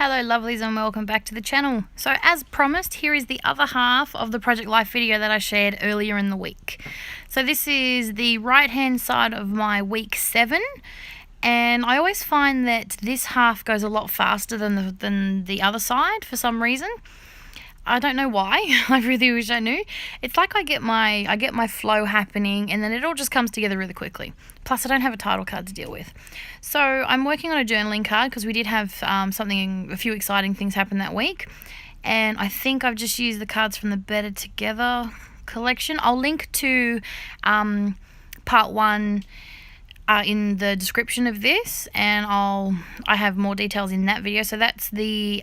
Hello lovelies and welcome back to the channel. So as promised, here is the other half of the Project Life video that I shared earlier in the week. So this is the right hand side of my week 7, and I always find that this half goes a lot faster than the other side for some reason. I don't know why. I really wish I knew. It's like I get my flow happening and then it all just comes together really quickly. Plus I don't have a title card to deal with. So I'm working on a journaling card because we did have a few exciting things happen that week. And I think I've just used the cards from the Better Together collection. I'll link to part 1 in the description of this, and I have more details in that video. So that's the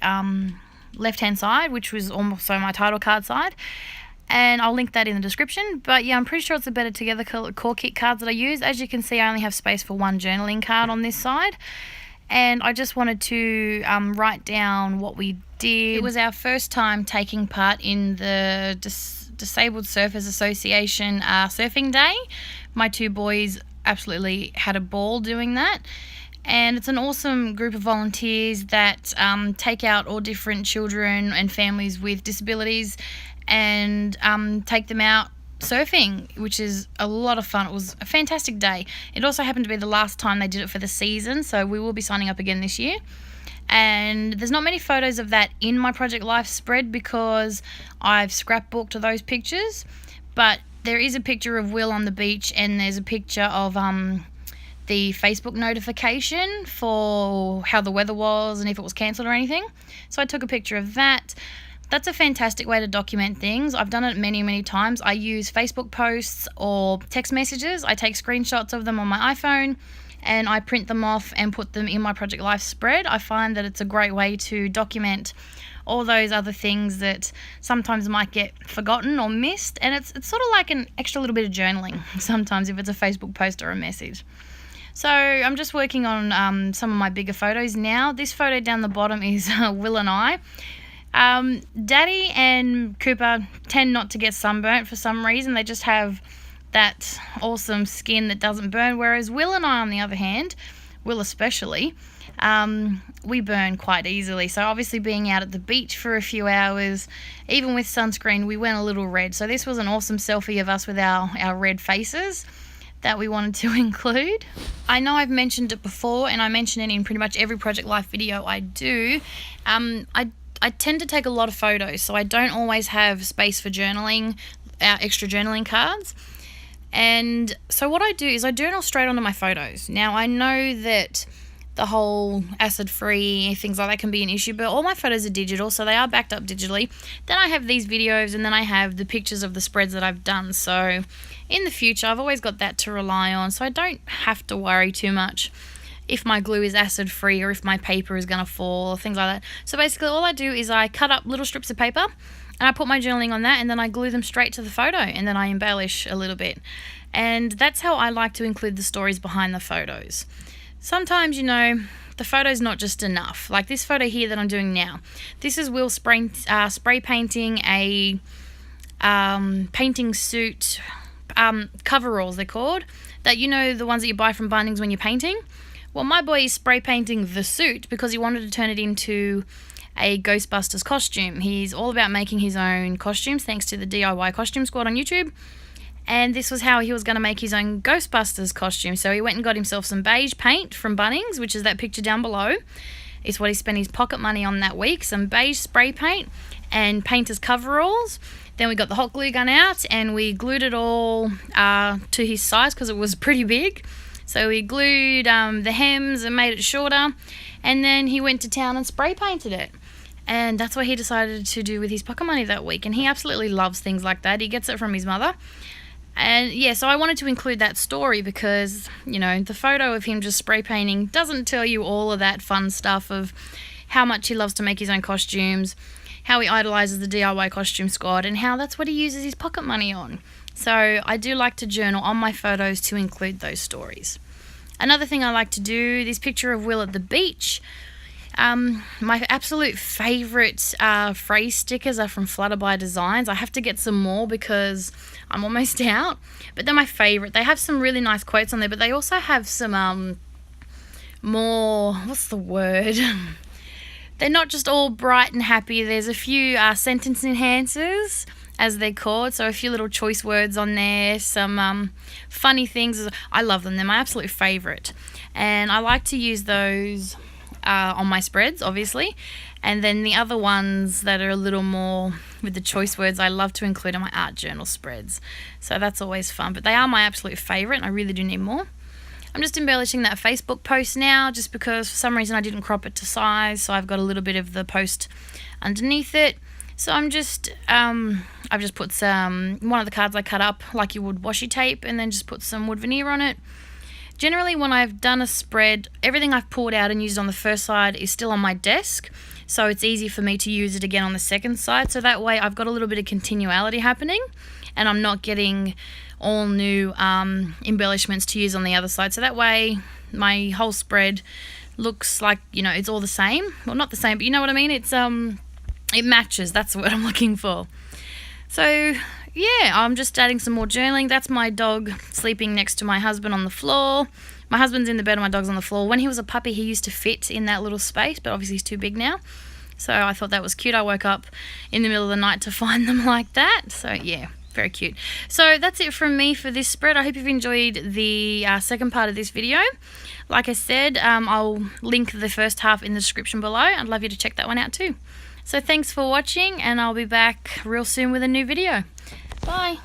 left hand side, which was also my title card side, and I'll link that in the description. But yeah, I'm pretty sure it's the Better Together core kit cards that I use. As you can see, I only have space for one journaling card on this side, and I just wanted to write down what we did. It was our first time taking part in the Disabled Surfers Association surfing day. My 2 boys absolutely had a ball doing that. And it's an awesome group of volunteers that take out all different children and families with disabilities and take them out surfing, which is a lot of fun. It was a fantastic day. It also happened to be the last time they did it for the season, so we will be signing up again this year. And there's not many photos of that in my Project Life spread because I've scrapbooked those pictures, but there is a picture of Will on the beach, and there's a picture of the Facebook notification for how the weather was and if it was cancelled or anything. So I took a picture of that. That's a fantastic way to document things. I've done it many times. I use Facebook posts or text messages. I take screenshots of them on my iPhone and I print them off and put them in my Project Life spread. I find that it's a great way to document all those other things that sometimes might get forgotten or missed, and it's sort of like an extra little bit of journaling sometimes if it's a Facebook post or a message. So I'm just working on some of my bigger photos now. This photo down the bottom is Will and I. Daddy and Cooper tend not to get sunburnt for some reason. They just have that awesome skin that doesn't burn, whereas Will and I, on the other hand, Will especially, we burn quite easily. So obviously being out at the beach for a few hours, even with sunscreen, we went a little red. So this was an awesome selfie of us with our red faces that we wanted to include. I know I've mentioned it before, and I mention it in pretty much every Project Life video I do. I tend to take a lot of photos, so I don't always have space for journaling, extra journaling cards. And so what I do is I journal straight onto my photos. Now I know that the whole acid-free things like that can be an issue, but all my photos are digital, so they are backed up digitally. Then I have these videos, and then I have the pictures of the spreads that I've done. So in the future, I've always got that to rely on, so I don't have to worry too much if my glue is acid-free or if my paper is going to fall or things like that. So basically all I do is I cut up little strips of paper and I put my journaling on that, and then I glue them straight to the photo, and then I embellish a little bit. And that's how I like to include the stories behind the photos. Sometimes, you know, the photo's not just enough. Like this photo here that I'm doing now. This is Will spray painting a painting suit, coveralls they're called, that, you know, the ones that you buy from Bunnings when you're painting. Well, my boy is spray painting the suit because he wanted to turn it into a Ghostbusters costume. He's all about making his own costumes thanks to the DIY Costume Squad on YouTube. And this was how he was going to make his own Ghostbusters costume. So he went and got himself some beige paint from Bunnings, which is that picture down below. It's what he spent his pocket money on that week. Some beige spray paint and painter's coveralls. Then we got the hot glue gun out and we glued it all to his size because it was pretty big. So we glued the hems and made it shorter. And then he went to town and spray painted it. And that's what he decided to do with his pocket money that week. And he absolutely loves things like that. He gets it from his mother. And yeah, so I wanted to include that story because, you know, the photo of him just spray painting doesn't tell you all of that fun stuff of how much he loves to make his own costumes, how he idolizes the DIY Costume Squad, and how that's what he uses his pocket money on. So I do like to journal on my photos to include those stories. Another thing I like to do, this picture of Will at the beach. My absolute favourite phrase stickers are from Flutterby Designs. I have to get some more because I'm almost out. But they're my favourite. They have some really nice quotes on there, but they also have some more, what's the word? they're not just all bright and happy. There's a few sentence enhancers, as they're called, so a few little choice words on there, some funny things. I love them. They're my absolute favourite, and I like to use those on my spreads, obviously. And then the other ones that are a little more with the choice words, I love to include in my art journal spreads. So that's always fun. But they are my absolute favourite, and I really do need more. I'm just embellishing that Facebook post now, just because for some reason I didn't crop it to size, so I've got a little bit of the post underneath it. So I'm just, I've just put one of the cards I cut up like you would washi tape, and then just put some wood veneer on it. Generally, when I've done a spread, everything I've pulled out and used on the first side is still on my desk, so it's easy for me to use it again on the second side. So that way I've got a little bit of continuality happening, and I'm not getting all new embellishments to use on the other side. So that way my whole spread looks like, you know, it's all the same. Well, not the same, but you know what I mean. It's it matches. That's what I'm looking for. So yeah, I'm just adding some more journaling. That's my dog sleeping next to my husband on the floor. My husband's in the bed and my dog's on the floor. When he was a puppy, he used to fit in that little space, but obviously he's too big now. So I thought that was cute. I woke up in the middle of the night to find them like that. So yeah, very cute. So that's it from me for this spread. I hope you've enjoyed the second part of this video. Like I said, I'll link the first half in the description below. I'd love you to check that one out too. So thanks for watching, and I'll be back real soon with a new video. Bye.